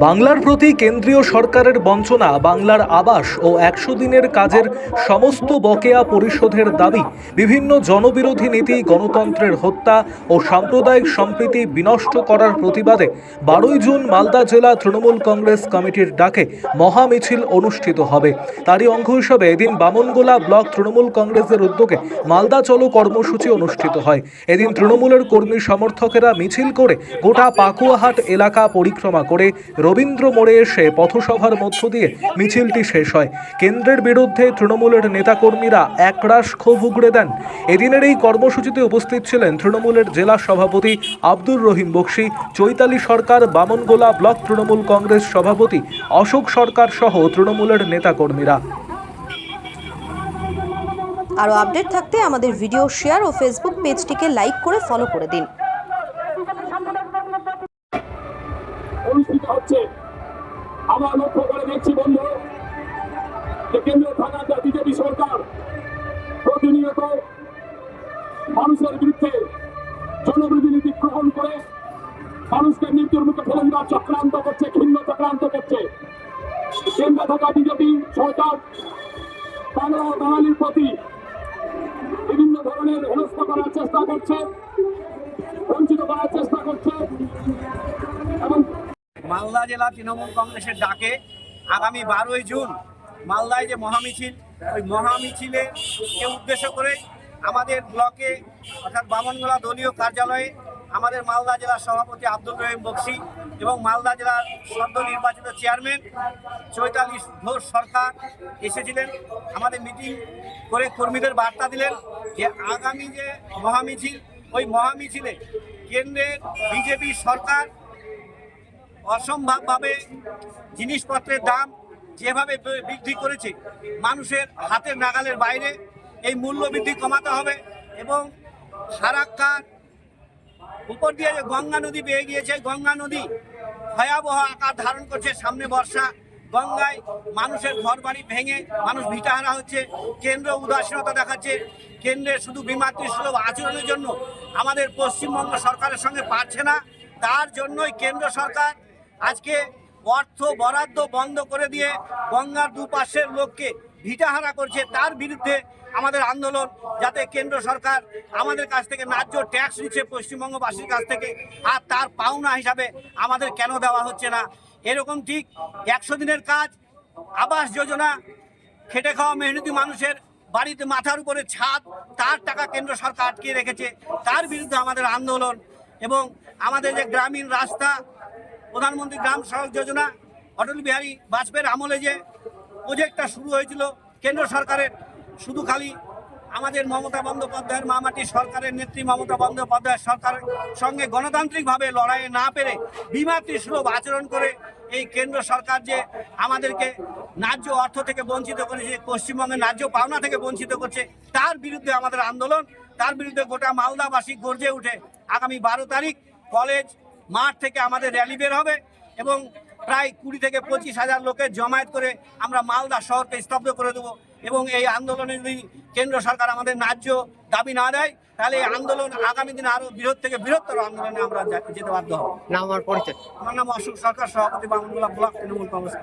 বাংলার প্রতি কেন্দ্রীয় সরকারের বঞ্চনা, বাংলার আবাস ও ১০০ দিনের কাজের সমস্ত বকেয়া পরিশোধের দাবি, বিভিন্ন জনবিরোধী নীতি, গণতন্ত্রের হত্যা ও সাম্প্রদায়িক সম্প্রীতি বিনষ্ট করার প্রতিবাদে ১২ই জুন মালদা জেলা তৃণমূল কংগ্রেস কমিটির ডাকে মহামিছিল অনুষ্ঠিত হবে। তারই অঙ্গ হিসেবে এদিন বামনগোলা ব্লক তৃণমূল কংগ্রেসের উদ্যোগে মালদা চলো কর্মসূচি অনুষ্ঠিত হয়। এদিন তৃণমূলের কর্মী সমর্থকেরা মিছিল করে গোটা পাকুয়াহাট এলাকা পরিক্রমা করে রবীন্দ্র মোড়ে এসে পথসভার মধ্য দিয়ে মিছিলটি শেষ হয়। কেন্দ্রের বিরুদ্ধে তৃণমূলের নেতাকর্মীরা একরাশ ক্ষোভ উগড়ে দেন। এদিনের এই কর্মসূচিতে উপস্থিত ছিলেন তৃণমূলের জেলা সভাপতি আব্দুর রহিম বক্সি, চৈতালি সরকার, বামনগোলা ব্লক তৃণমূল কংগ্রেস সভাপতি অশোক সরকার সহ তৃণমূলের নেতাকর্মীরা। আরও আপডেট থাকতে আমাদের ভিডিও শেয়ার ও ফেসবুক পেজটিকে লাইক করে ফলো করে দিন। অনুষ্ঠিত হচ্ছে। আমরা লক্ষ্য করে দেখছি বন্ধু, যে কেন্দ্রে থাকা বিজেপি সরকার প্রতিনিয়ত মানুষের বিরুদ্ধে জনবিরোধী নীতি গ্রহণ করে মানুষকে মৃত্যুর মুখে ফেলে দেওয়ার চক্রান্ত করছে, ঘৃণ্য চক্রান্ত করছে। কেন্দ্রে থাকা বিজেপি সরকার বাংলা ও বাঙালির প্রতি বিভিন্ন ধরনের হেনস্থা করার চেষ্টা করছে, বঞ্চিত করার চেষ্টা করছে। এবং মালদা জেলা তৃণমূল কংগ্রেসের ডাকে আগামী 12ই জুন মালদায় যে মহামিছিল, ওই মহামিছিলে উদ্দেশ্য করে আমাদের ব্লকে অর্থাৎ বামনগোলা দলীয় কার্যালয়ে আমাদের মালদা জেলার সভাপতি আব্দুর রহিম বক্সি এবং মালদা জেলার সদ্য নির্বাচিত চেয়ারম্যান চৈতালি ঘোষ সরকার এসেছিলেন। আমাদের মিটিং করে কর্মীদের বার্তা দিলেন যে আগামী যে মহামিছিল, ওই মহামিছিলে কেন্দ্রের বিজেপি সরকার অসম্ভবভাবে জিনিসপত্রের দাম যেভাবে বৃদ্ধি করেছে, মানুষের হাতের নাগালের বাইরে, এই মূল্য বৃদ্ধি কমাতে হবে। এবং ফারাক্কার উপর দিয়ে যে গঙ্গা নদী বেয়ে গিয়েছে, গঙ্গা নদী ভয়াবহ আকার ধারণ করছে। সামনে বর্ষা, গঙ্গায় মানুষের ঘরবাড়ি ভেঙে মানুষ ভিটাহারা হচ্ছে। কেন্দ্র উদাসীনতা দেখাচ্ছে। কেন্দ্রের শুধু বিমাতৃসুলভ আচরণের জন্য আমাদের পশ্চিমবঙ্গ সরকারের সঙ্গে পারছে না। তার জন্যই কেন্দ্র সরকার আজকে অর্থ বরাদ্দ বন্ধ করে দিয়ে গঙ্গার দুপাশের লোককে ভিটাহারা করছে। তার বিরুদ্ধে আমাদের আন্দোলন, যাতে কেন্দ্র সরকার আমাদের কাছ থেকে ন্যায্য ট্যাক্স নিচ্ছে পশ্চিমবঙ্গবাসীর কাছ থেকে, আর তার পাওনা হিসাবে আমাদের কেন দেওয়া হচ্ছে না। এরকম ঠিক ১০০ দিনের কাজ, আবাস যোজনা, খেটে খাওয়া মেহনতি মানুষের বাড়িতে মাথার উপরে ছাদ, তার টাকা কেন্দ্র সরকার আটকে রেখেছে। তার বিরুদ্ধে আমাদের আন্দোলন। এবং আমাদের যে গ্রামীণ রাস্তা, প্রধানমন্ত্রী গ্রাম সড়ক যোজনা, অটল বিহারী বাজপেয়ীর আমলে যে প্রজেক্টটা শুরু হয়েছিল কেন্দ্র সরকারের, শুধু খালি আমাদের মমতা বন্দ্যোপাধ্যায়ের মামাটি সরকারের নেত্রী মমতা বন্দ্যোপাধ্যায়ের সরকারের সঙ্গে গণতান্ত্রিকভাবে লড়াইয়ে না পেরে বিমাতৃসুলভ আচরণ করে এই কেন্দ্র সরকার যে আমাদেরকে ন্যায্য অর্থ থেকে বঞ্চিত করেছে, পশ্চিমবঙ্গের ন্যায্য পাওনা থেকে বঞ্চিত করছে, তার বিরুদ্ধে আমাদের আন্দোলন। তার বিরুদ্ধে গোটা মালদাবাসী গর্জে উঠে আগামী 12 তারিখ কলেজ মাঠ থেকে আমাদের র্যালি বের হবে এবং প্রায় 20 থেকে 25,000 লোকের জমায়েত করে আমরা মালদা শহরকে স্তব্ধ করে দেবো। এবং এই আন্দোলনে যদি কেন্দ্র সরকার আমাদের ন্যায্য দাবি না দেয়, তাহলে এই আন্দোলন আগামী দিনে আরো বৃহৎ থেকে বৃহত্তর আন্দোলনে আমরা যেতে বাধ্য হব। আমার পরিচয়, আমার নাম অশোক সরকার, সভাপতি বামনগোলা ব্লক তৃণমূল কংগ্রেস।